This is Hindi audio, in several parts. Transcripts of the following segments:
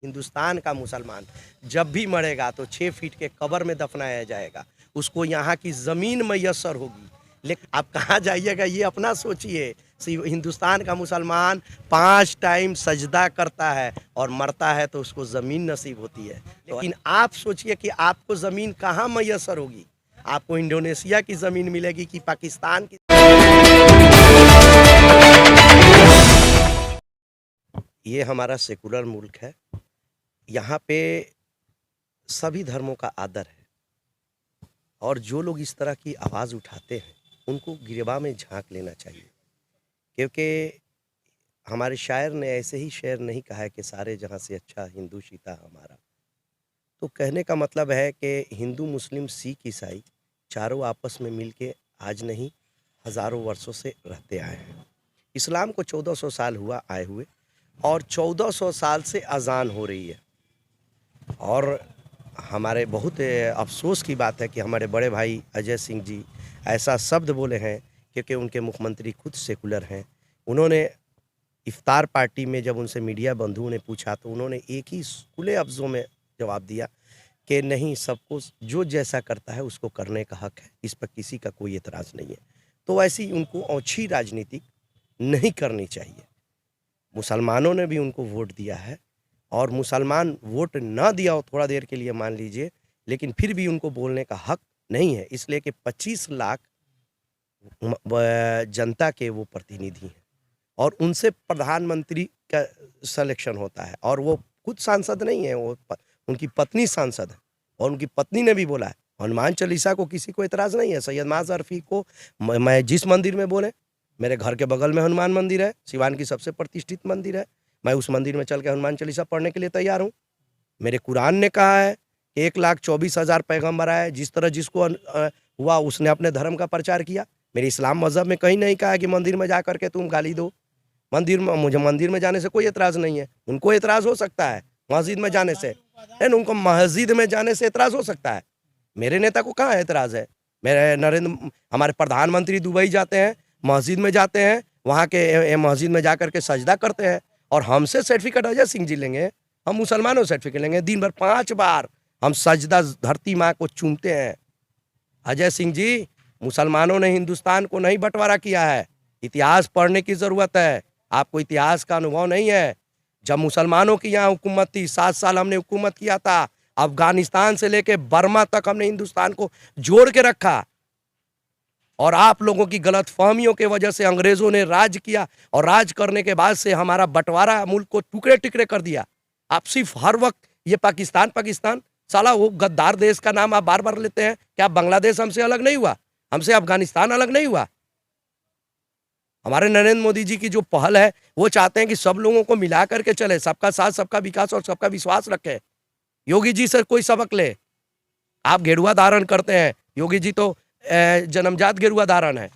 हिंदुस्तान का मुसलमान जब भी मरेगा तो 6 फीट के कब्र में दफनाया जाएगा, उसको यहाँ की ज़मीन मैसर होगी। लेकिन आप कहाँ जाइएगा ये अपना सोचिए। हिंदुस्तान का मुसलमान 5 टाइम सजदा करता है और मरता है तो उसको ज़मीन नसीब होती है। लेकिन आप सोचिए कि आपको ज़मीन कहाँ मैसर होगी, आपको इंडोनेशिया की ज़मीन मिलेगी कि पाकिस्तान की। ये हमारा सेकुलर मुल्क है, यहाँ पे सभी धर्मों का आदर है और जो लोग इस तरह की आवाज़ उठाते हैं उनको गिरबा में झांक लेना चाहिए, क्योंकि हमारे शायर ने ऐसे ही शेर नहीं कहा है कि सारे जहाँ से अच्छा हिंदू सीता हमारा। तो कहने का मतलब है कि हिंदू मुस्लिम सिख ईसाई चारों आपस में मिल के आज नहीं हज़ारों वर्षों से रहते आए हैं। इस्लाम को 1400 साल हुआ आए हुए और 1400 साल से अजान हो रही है। और हमारे बहुत अफ़सोस की बात है कि हमारे बड़े भाई अजय सिंह जी ऐसा शब्द बोले हैं, क्योंकि उनके मुख्यमंत्री खुद सेकुलर हैं। उन्होंने इफ्तार पार्टी में जब उनसे मीडिया बंधुओं ने पूछा तो उन्होंने एक ही खुले लफ्ज़ों में जवाब दिया कि नहीं, सबको जो जैसा करता है उसको करने का हक है, इस पर किसी का कोई एतराज़ नहीं है। तो ऐसी उनको ओछी राजनीति नहीं करनी चाहिए। मुसलमानों ने भी उनको वोट दिया है और मुसलमान वोट ना दिया हो थोड़ा देर के लिए मान लीजिए, लेकिन फिर भी उनको बोलने का हक नहीं है, इसलिए कि 25 लाख जनता के वो प्रतिनिधि हैं और उनसे प्रधानमंत्री का सिलेक्शन होता है और वो खुद सांसद नहीं है, वो उनकी पत्नी सांसद है और उनकी पत्नी ने भी बोला है हनुमान चालीसा को किसी को एतराज़ नहीं है। सैयद माज़ अरफी को मैं जिस मंदिर में बोले, मेरे घर के बगल में हनुमान मंदिर है, सिवान की सबसे प्रतिष्ठित मंदिर है, मैं उस मंदिर में चल के हनुमान चालीसा पढ़ने के लिए तैयार हूँ। मेरे कुरान ने कहा है कि 1,24,000 पैगम्बर आए, जिस तरह जिसको हुआ उसने अपने धर्म का प्रचार किया। मेरे इस्लाम मज़हब में कहीं नहीं कहा है कि मंदिर में जा करके तुम गाली दो। मुझे मंदिर में जाने से कोई एतराज़ नहीं है। उनको एतराज़ हो सकता है मस्जिद में जाने से, है ना, उनको मस्जिद में जाने से एतराज़ हो सकता है। मेरे नेता को कहाँ एतराज़ है। हमारे प्रधानमंत्री दुबई जाते हैं, मस्जिद में जाते हैं, वहाँ के मस्जिद में जा करके सजदा करते हैं और हमसे सर्टिफिकेट अजय सिंह जी लेंगे, हम मुसलमानों से सर्टिफिकेट लेंगे। दिन भर 5 बार हम सजदा धरती माँ को चूमते हैं। अजय सिंह जी, मुसलमानों ने हिंदुस्तान को नहीं बंटवारा किया है, इतिहास पढ़ने की ज़रूरत है। आपको इतिहास का अनुभव नहीं है। जब मुसलमानों की यहाँ हुकूमत थी, 7 साल हमने हुकूमत किया था, अफगानिस्तान से लेके बर्मा तक हमने हिंदुस्तान को जोड़ के रखा और आप लोगों की गलत फहमियों के वजह से अंग्रेजों ने राज किया और राज करने के बाद से हमारा बंटवारा मुल्क को टुकड़े टुकड़े कर दिया। आप सिर्फ हर वक्त ये पाकिस्तान पाकिस्तान, साला वो गद्दार देश का नाम आप बार बार लेते हैं। क्या बांग्लादेश हमसे अलग नहीं हुआ? हमसे अफगानिस्तान अलग नहीं हुआ? हमारे नरेंद्र मोदी जी की जो पहल है वो चाहते हैं कि सब लोगों को मिला करके चले, सबका साथ सबका विकास और सबका विश्वास रखे। योगी जी से कोई सबक ले। आप गेरुआ धारण करते हैं, योगी जी तो जन्मजात गेरुआ धारण है।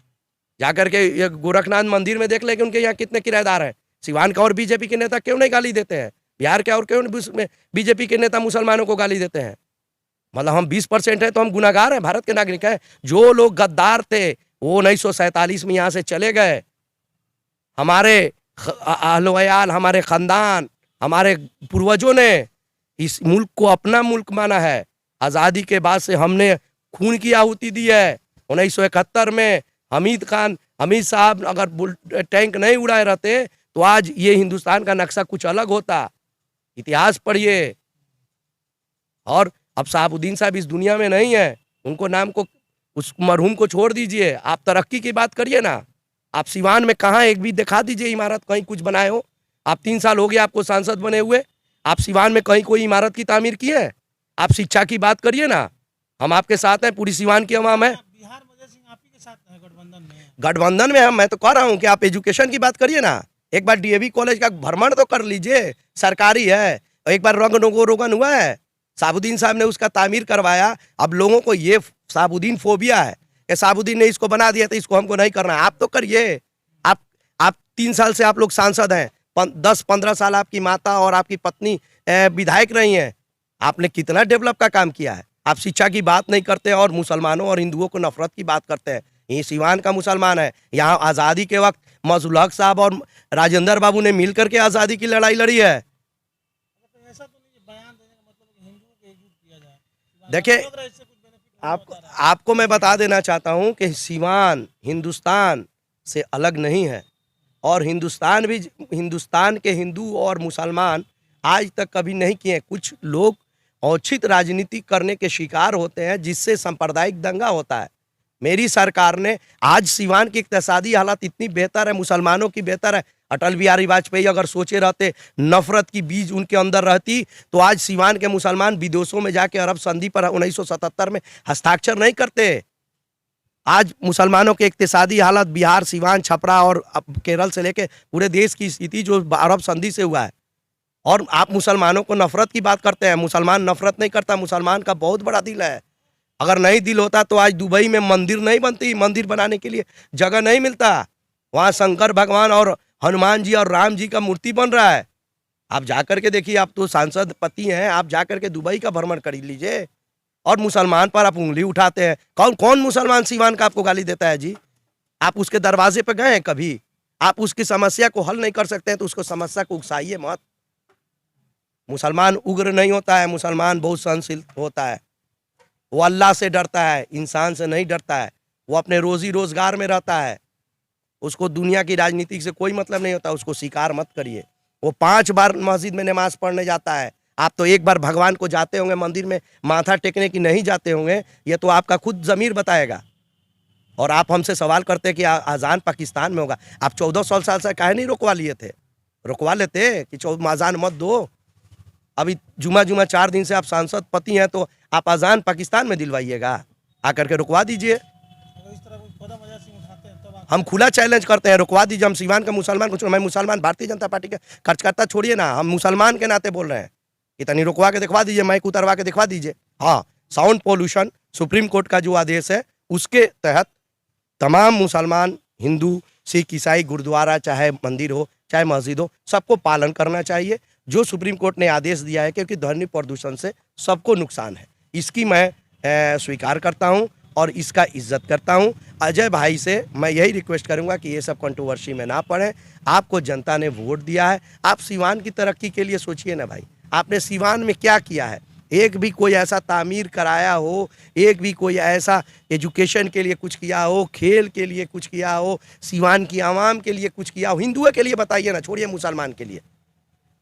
जाकर के ये गोरखनाथ मंदिर में देख ले कि उनके यहाँ कितने किराएदार हैं। सिवान का और बीजेपी के नेता क्यों नहीं गाली देते हैं? बिहार के और क्यों बीजेपी के नेता मुसलमानों को गाली देते हैं? मतलब हम 20% है तो हम गुनाहगार हैं, भारत के नागरिक हैं। जो लोग गद्दार थे वो 1947 में यहाँ से चले गए। हमारे अहल-ओ-अयाल, हमारे खानदान, हमारे पूर्वजों ने इस मुल्क को अपना मुल्क माना है। आज़ादी के बाद से हमने खून की आहुति दी है। 1971 में हमीद साहब अगर टैंक नहीं उड़ाए रहते तो आज ये हिंदुस्तान का नक्शा कुछ अलग होता। इतिहास पढ़िए। और अब शहाबुद्दीन साहब इस दुनिया में नहीं है, उनको नाम को उस मरहूम को छोड़ दीजिए। आप तरक्की की बात करिए ना। आप सिवान में कहाँ एक भी दिखा दीजिए इमारत कहीं कुछ बनाए हो। आप 3 साल हो गए आपको सांसद बने हुए, आप सिवान में कहीं कोई इमारत की तामीर की है? आप शिक्षा की बात करिए ना। हम आपके साथ हैं, पूरी सिवान की अवाम है। गठबंधन में हम, मैं तो कह रहा हूँ कि आप एजुकेशन की बात करिए ना। एक बार डीएवी कॉलेज का भ्रमण तो कर लीजिए, सरकारी है। एक बार रोगन हुआ है, शहाबुद्दीन साहब ने उसका तामीर करवाया। अब लोगों को ये शहाबुद्दीन फोबिया है कि शहाबुद्दीन ने इसको बना दिया तो इसको हमको नहीं करना है। आप तो करिए। आप 3 साल से आप लोग सांसद हैं, 10-15 साल आपकी माता और आपकी पत्नी विधायक रही हैं। आपने कितना डेवलप का काम किया है? आप शिक्षा की बात नहीं करते और मुसलमानों और हिंदुओं को नफरत की बात करते हैं। ये सिवान का मुसलमान है। यहाँ आज़ादी के वक्त मजलूल हक साहब और राजेंद्र बाबू ने मिलकर के आज़ादी की लड़ाई लड़ी है। बयान देने का मतलब है कि हिंदुओं को एकजुट किया जाए। देखिए, लग रहा है इससे कुछ बेनिफिट होने आपको बता रहा है। आपको मैं बता देना चाहता हूँ कि सीवान हिंदुस्तान से अलग नहीं है, और हिंदुस्तान के हिंदू और मुसलमान आज तक कभी नहीं किए। कुछ लोग औचित राजनीति करने के शिकार होते हैं, जिससे सांप्रदायिक दंगा होता है। मेरी सरकार ने आज सीवान की इक्तिसादी हालत इतनी बेहतर है, मुसलमानों की बेहतर है। अटल बिहारी वाजपेयी अगर सोचे रहते, नफरत की बीज उनके अंदर रहती, तो आज सीवान के मुसलमान विदेशों में जाके अरब संधि पर 1977 में हस्ताक्षर नहीं करते। आज मुसलमानों के इक्तिसादी हालत बिहार, सीवान, छपरा और केरल से लेके पूरे देश की स्थिति जो अरब संधि से हुआ है, और आप मुसलमानों को नफरत की बात करते हैं। मुसलमान नफरत नहीं करता, मुसलमान का बहुत बड़ा दिल है। अगर नहीं दिल होता तो आज दुबई में मंदिर नहीं बनती, मंदिर बनाने के लिए जगह नहीं मिलता। वहाँ शंकर भगवान और हनुमान जी और राम जी का मूर्ति बन रहा है। आप जाकर के देखिए, आप तो सांसद पति हैं, आप जाकर के दुबई का भ्रमण कर लीजिए, और मुसलमान पर आप उंगली उठाते हैं। कौन कौन मुसलमान सीवान का आपको गाली देता है जी? आप उसके दरवाजे पे गए हैं कभी? आप उसकी समस्या को हल नहीं कर सकते हैं तो उसको समस्या को उकसाइए मत। मुसलमान उग्र नहीं होता है, मुसलमान बहुत सहनशील होता है। वो अल्लाह से डरता है, इंसान से नहीं डरता है। वो अपने रोजी रोजगार में रहता है, उसको दुनिया की राजनीति से कोई मतलब नहीं होता। उसको शिकार मत करिए। वो 5 बार मस्जिद में नमाज पढ़ने जाता है, आप तो एक बार भगवान को जाते होंगे मंदिर में माथा टेकने की नहीं जाते होंगे, ये तो आपका खुद ज़मीर बताएगा। और आप हमसे सवाल करते हैं कि अजान पाकिस्तान में होगा। आप 14 साल से काहे नहीं रुकवा लिए थे? रुकवा लेते कि अजान मत दो। अभी जुमा 4 दिन से आप सांसद पति हैं, तो आप अजान पाकिस्तान में दिलवाइएगा, आकर के रुकवा दीजिए। अगर इस तरह कोई कदम अजय सिंह उठाते हैं तब हम खुला चैलेंज करते हैं, रुकवा दीजिए। हम सीवान का मुसलमान को, मैं मुसलमान भारतीय जनता पार्टी के कार्यकर्ता छोड़िए ना, हम मुसलमान के नाते बोल रहे हैं। इतनी रुकवा के दिखवा दीजिए, माइक उतरवा के दिखवा दीजिए। हाँ, साउंड पोल्यूशन सुप्रीम कोर्ट का जो आदेश है उसके तहत तमाम मुसलमान, हिंदू, सिख, ईसाई, गुरुद्वारा चाहे मंदिर हो चाहे मस्जिद हो, सबको पालन करना चाहिए जो सुप्रीम कोर्ट ने आदेश दिया है, क्योंकि ध्वनि प्रदूषण से सबको नुकसान है। इसकी मैं स्वीकार करता हूं और इसका इज्जत करता हूं। अजय भाई से मैं यही रिक्वेस्ट करूंगा कि ये सब कंट्रोवर्सी में ना पड़े। आपको जनता ने वोट दिया है, आप सीवान की तरक्की के लिए सोचिए ना भाई। आपने सीवान में क्या किया है? एक भी कोई ऐसा तामीर कराया हो, एक भी कोई ऐसा एजुकेशन के लिए कुछ किया हो, खेल के लिए कुछ किया हो, सीवान की आवाम के लिए कुछ किया हो? हिंदुओं के लिए बताइए ना, छोड़िए मुसलमान के लिए।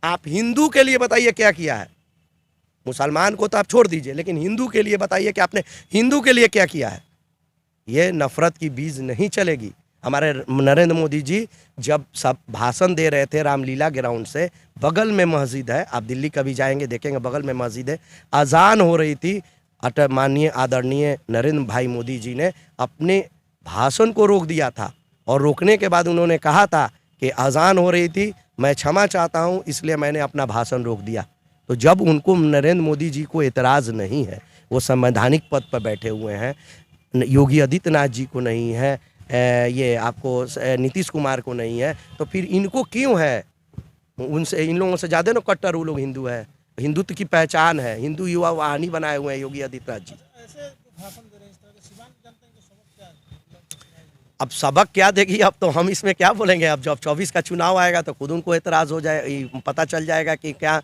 आप हिंदू के लिए बताइए क्या किया है। मुसलमान को तो आप छोड़ दीजिए, लेकिन हिंदू के लिए बताइए कि आपने हिंदू के लिए क्या किया है। ये नफरत की बीज नहीं चलेगी। हमारे नरेंद्र मोदी जी जब सब भाषण दे रहे थे रामलीला ग्राउंड से, बगल में मस्जिद है, आप दिल्ली कभी जाएंगे देखेंगे बगल में मस्जिद है, अजान हो रही थी। माननीय आदरणीय नरेंद्र भाई मोदी जी ने अपने भाषण को रोक दिया था, और रोकने के बाद उन्होंने कहा था कि अजान हो रही थी, मैं क्षमा चाहता हूं, इसलिए मैंने अपना भाषण रोक दिया। तो जब उनको नरेंद्र मोदी जी को एतराज़ नहीं है, वो संवैधानिक पद पर बैठे हुए हैं, योगी आदित्यनाथ जी को नहीं है, ये आपको नीतीश कुमार को नहीं है, तो फिर इनको क्यों है? उनसे, इन लोगों से ज़्यादा ना कट्टर वो लोग हिंदू है। हिंदुत्व की पहचान है, हिंदू युवा वाहिनी बनाए हुए हैं योगी आदित्यनाथ जी। ऐसे जो भाषण दे रहे हैं इस तरह के, सीवान की जनता इनको सबक क्या है? अब सबक क्या देगी, अब तो हम इसमें क्या बोलेंगे। अब जब 24 का चुनाव आएगा तो खुद उनको एतराज़ हो जाए, पता चल जाएगा कि क्या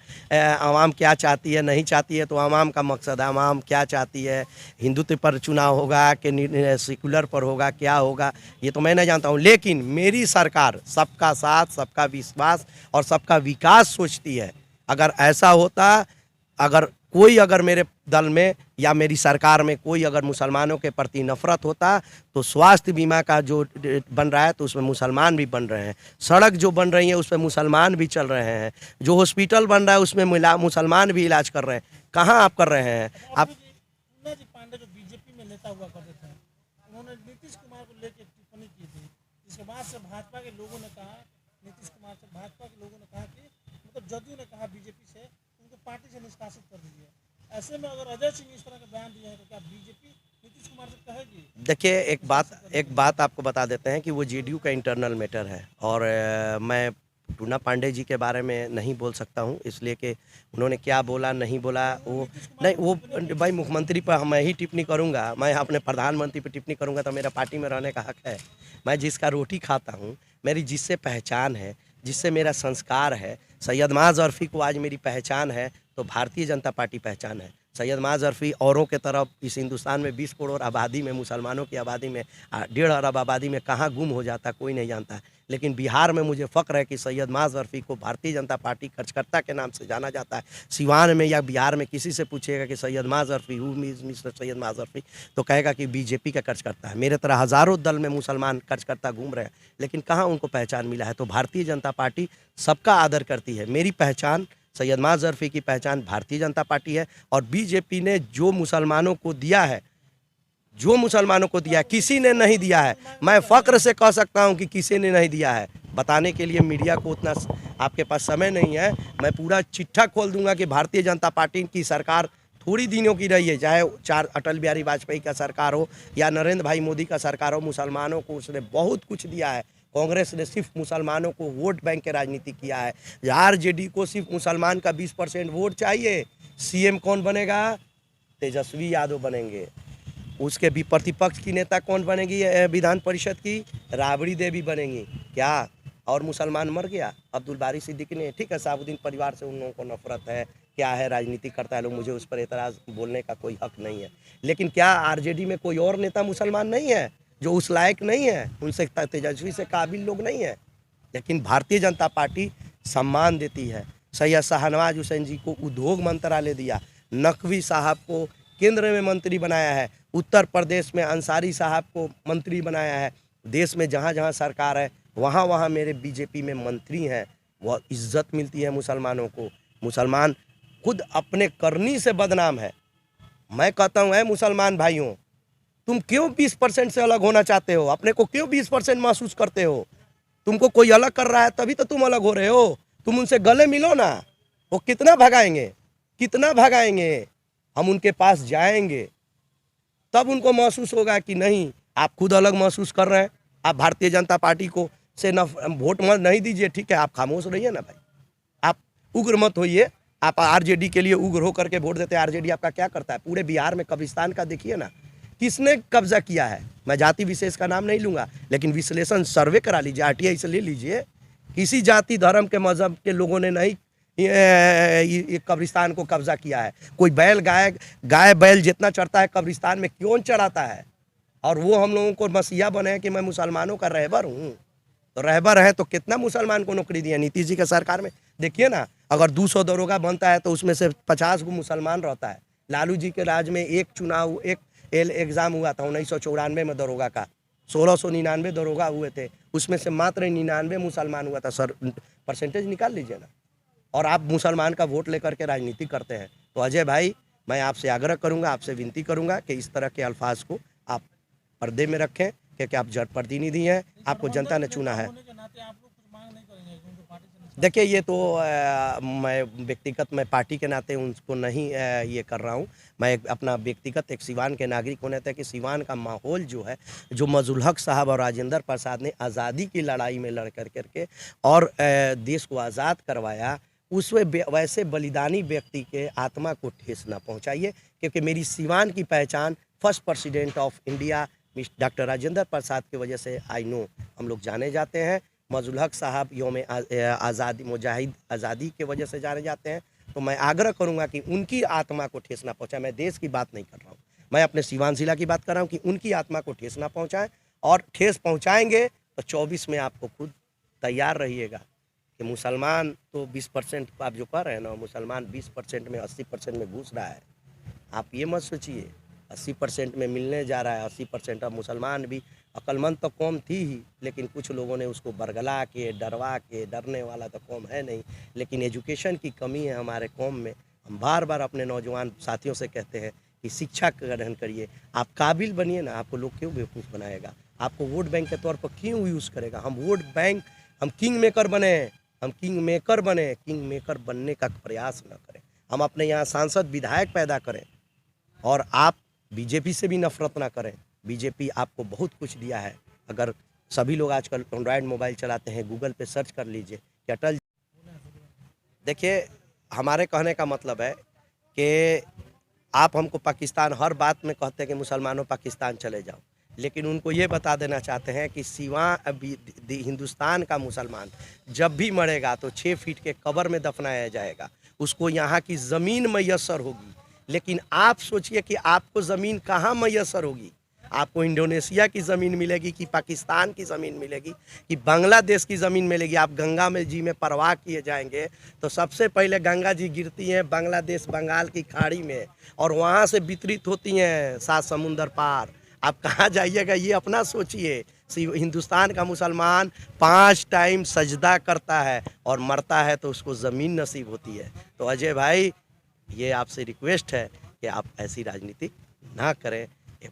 आवाम क्या चाहती है, नहीं चाहती है। तो आवाम का मकसद है, आवाम क्या चाहती है, हिंदुत्व पर चुनाव होगा कि सेकुलर पर होगा, क्या होगा, ये तो मैं नहीं जानता हूँ। लेकिन मेरी सरकार सबका साथ, सबका विश्वास और सबका विकास सोचती है। अगर ऐसा होता, अगर मेरे दल में या मेरी सरकार में कोई अगर मुसलमानों के प्रति नफरत होता, तो स्वास्थ्य बीमा का जो बन रहा है तो उसमें मुसलमान भी बन रहे हैं, सड़क जो बन रही है उसमें मुसलमान भी चल रहे हैं, जो हॉस्पिटल बन रहा है उसमें मुसलमान भी इलाज कर रहे हैं। कहाँ आप कर रहे हैं? आप मुन्ना जी पांडे जो बीजेपी में नेता हुआ करते थे, उन्होंने नीतीश कुमार को लेकर टिप्पणी की थी, जिसके बाद से भाजपा के लोगों ने कहा, नीतीश कुमार से भाजपा के लोगों ने कहा कि मतलब जदयू ने कहा बीजेपी से उनको पार्टी से निष्कासित कर दीजिए। ऐसे में अगर अजय सिंह इस तरह का बयान दिया है तो क्या बीजेपी नीतीश कुमार से कहेगी? देखिए, एक बात आपको बता देते हैं कि वो जेडीयू का इंटरनल मैटर है, और मैं टूना पांडे जी के बारे में नहीं बोल सकता हूं, इसलिए कि उन्होंने क्या बोला नहीं बोला वो नहीं, वो भाई मुख्यमंत्री पर मैं ही टिप्पणी करूंगा, मैं अपने प्रधानमंत्री पर टिप्पणी करूंगा तो मेरा पार्टी में रहने का हक है। मैं जिसका रोटी खाता हूं, मेरी जिससे पहचान है, जिससे मेरा संस्कार है, सैयद माज अरफी को आज मेरी पहचान है, तो भारतीय जनता पार्टी पहचान है। सैयद माज़ ज़रफ़ी औरों के तरफ इस हिंदुस्तान में 20 करोड़ आबादी में, मुसलमानों की आबादी में 1.5 अरब आबादी में कहाँ गुम हो जाता कोई नहीं जानता है। लेकिन बिहार में मुझे फ़ख्र है कि सैयद माज़ ज़रफ़ी को भारतीय जनता पार्टी कार्यकर्ता के नाम से जाना जाता है। सिवान में या बिहार में किसी से पूछिएगा कि Syed Maaz ज़रफ़ी who is mister Syed Maaz ज़रफ़ी, तो कहेगा कि बीजेपी का कार्यकर्ता है। मेरे तरह हज़ारों दल में मुसलमान कार्यकर्ता घूम रहे हैं, लेकिन कहाँ उनको पहचान मिला है। तो भारतीय जनता पार्टी सबका आदर करती है। मेरी पहचान, सैयद माज़ ज़रफ़ी की पहचान भारतीय जनता पार्टी है। और बीजेपी ने जो मुसलमानों को दिया है, किसी ने नहीं दिया है। मैं फ़ख्र से कह सकता हूं कि किसी ने नहीं दिया है। बताने के लिए मीडिया को उतना आपके पास समय नहीं है। मैं पूरा चिट्ठा खोल दूंगा कि भारतीय जनता पार्टी की सरकार थोड़ी दिनों की रही है, चाहे 4 अटल बिहारी वाजपेयी का सरकार हो या नरेंद्र भाई मोदी का सरकार हो, मुसलमानों को उसने बहुत कुछ दिया है। कांग्रेस ने सिर्फ मुसलमानों को वोट बैंक के राजनीति किया है। आरजेडी को सिर्फ मुसलमान का 20% वोट चाहिए। सीएम कौन बनेगा? तेजस्वी यादव बनेंगे। उसके भी प्रतिपक्ष की नेता कौन बनेगी विधान परिषद की? राबड़ी देवी बनेंगी। क्या और मुसलमान मर गया? अब्दुल बारी सिद्दीकी ने, ठीक है, साबुद्दीन परिवार से उन लोगों को नफरत है, क्या है, राजनीति करता है लोग, मुझे उस पर एतराज़ बोलने का कोई हक नहीं है। लेकिन क्या आरजेडी में कोई और नेता मुसलमान नहीं है जो उस लायक नहीं है, उनसे तेजस्वी से काबिल लोग नहीं है? लेकिन भारतीय जनता पार्टी सम्मान देती है। सैयद शाहनवाज हुसैन जी को उद्योग मंत्रालय दिया, नकवी साहब को केंद्र में मंत्री बनाया है, उत्तर प्रदेश में अंसारी साहब को मंत्री बनाया है। देश में जहाँ जहाँ सरकार है वहाँ वहाँ मेरे बीजेपी में मंत्री हैं। वह इज्जत मिलती है मुसलमानों को। मुसलमान खुद अपने करनी से बदनाम है। मैं कहता हूँ, मुसलमान भाइयों, तुम क्यों 20% से अलग होना चाहते हो? अपने को क्यों 20% महसूस करते हो? तुमको कोई अलग कर रहा है तभी तो तुम अलग हो रहे हो। तुम उनसे गले मिलो ना। वो कितना भगाएंगे, कितना भगाएंगे? हम उनके पास जाएंगे तब उनको महसूस होगा कि नहीं, आप खुद अलग महसूस कर रहे हैं। आप भारतीय जनता पार्टी को से न वोट मत नहीं दीजिए, ठीक है, आप खामोश रहिए ना भाई, आप उग्र मत होइए। आप आरजेडी के लिए उग्र होकर के वोट देते हैं। आरजेडी आपका क्या करता है? पूरे बिहार में कब्रिस्तान का देखिए ना, किसने कब्जा किया है। मैं जाति विशेष का नाम नहीं लूंगा, लेकिन विश्लेषण सर्वे करा लीजिए, आरटीआई से ले लीजिए। किसी जाति धर्म के मजहब के लोगों ने नहीं ये कब्रिस्तान को कब्जा किया है। कोई गाय बैल जितना चढ़ता है कब्रिस्तान में क्यों चढ़ाता है? और वो हम लोगों को मसीहा बने हैं कि मैं मुसलमानों का रहबर हूँ। तो रहबर है तो कितना मुसलमान को नौकरी दिया नीतीश जी के सरकार में? देखिए ना, अगर 200 दरोगा बनता है तो उसमें से 50 को मुसलमान रहता है। लालू जी के राज में एक एग्ज़ाम हुआ था 1994 में दरोगा का, 1699 दरोगा हुए थे, उसमें से मात्र 99 मुसलमान हुआ था। सर, परसेंटेज निकाल लीजिए ना। और आप मुसलमान का वोट लेकर के राजनीति करते हैं। तो अजय भाई, मैं आपसे आग्रह करूंगा, आपसे विनती करूंगा कि इस तरह के अल्फाज को आप पर्दे में रखें, क्योंकि आप जनप्रतिनिधि हैं, आपको जनता ने चुना है। देखिए, ये तो मैं पार्टी के नाते उनको नहीं ये कर रहा हूँ। मैं अपना व्यक्तिगत एक सिवान के नागरिक होने तक कि सिवान का माहौल जो है, जो मजलुल हक साहब और राजेंद्र प्रसाद ने आज़ादी की लड़ाई में लड़ करके और देश को आज़ाद करवाया, उसमें वैसे बलिदानी व्यक्ति के आत्मा को ठेस न पहुँचाइए। क्योंकि मेरी सिवान की पहचान first president of India doctor Rajendra Prasad की वजह से आई नो हम लोग जाने जाते हैं। मजलुल हक साहब यौम आज़ादी मुजाहिद आज़ादी के वजह से जाने जाते हैं। तो मैं आग्रह करूंगा कि उनकी आत्मा को ठेस ना पहुंचाए। मैं देश की बात नहीं कर रहा हूं, मैं अपने सिवान जिला की बात कर रहा हूं कि उनकी आत्मा को ठेस ना पहुंचाएं। और ठेस पहुंचाएंगे तो 24 में आपको खुद तैयार रहिएगा कि मुसलमान तो 20% आप जो कह रहे हैं ना, मुसलमान 20% में 80% में घुस रहा है। आप ये मत सोचिए 80% में मिलने जा रहा है 80%। अब मुसलमान भी अक्लमंद तो कौम थी ही, लेकिन कुछ लोगों ने उसको बरगला के डरवा के, डरने वाला तो कौम है नहीं। लेकिन एजुकेशन की कमी है हमारे कौम में। हम बार बार अपने नौजवान साथियों से कहते हैं कि शिक्षा ग्रहण करिए, आप काबिल बनिए ना। आपको लोग क्यों बेवकूफ़ बनाएगा? आपको वोट बैंक के तौर पर क्यों यूज़ करेगा? हम वोट बैंक, हम किंग मेकर बने, हम किंग मेकर बनने का प्रयास न करें। हम अपने यहाँ सांसद विधायक पैदा करें। और आप बीजेपी से भी नफरत ना करें। बीजेपी आपको बहुत कुछ दिया है। अगर सभी लोग आजकल एंड्रॉयड मोबाइल चलाते हैं, गूगल पे सर्च कर लीजिए कि अटल। देखिए, हमारे कहने का मतलब है कि आप हमको पाकिस्तान हर बात में कहते हैं कि मुसलमानों पाकिस्तान चले जाओ, लेकिन उनको ये बता देना चाहते हैं कि हिंदुस्तान का मुसलमान जब भी मरेगा तो 6 फीट के कब्र में दफनाया जाएगा। उसको यहाँ की ज़मीन मैसर होगी। लेकिन आप सोचिए कि आपको ज़मीन कहाँ मैसर होगी। आपको इंडोनेशिया की ज़मीन मिलेगी कि पाकिस्तान की ज़मीन मिलेगी कि बांग्लादेश की ज़मीन मिलेगी। आप गंगा में जी में प्रवाह किए जाएंगे तो सबसे पहले गंगा जी गिरती हैं बांग्लादेश बंगाल की खाड़ी में और वहाँ से वितरित होती हैं 7 समुंदर पार। आप कहाँ जाइएगा ये अपना सोचिए। हिंदुस्तान का मुसलमान 5 टाइम सजदा करता है और मरता है तो उसको ज़मीन नसीब होती है। तो अजय भाई, ये आपसे रिक्वेस्ट है कि आप ऐसी राजनीति ना करें।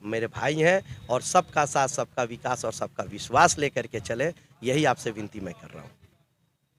मेरे भाई हैं और सबका साथ, सबका विकास और सबका विश्वास लेकर के चले, यही आपसे विनती मैं कर रहा हूँ।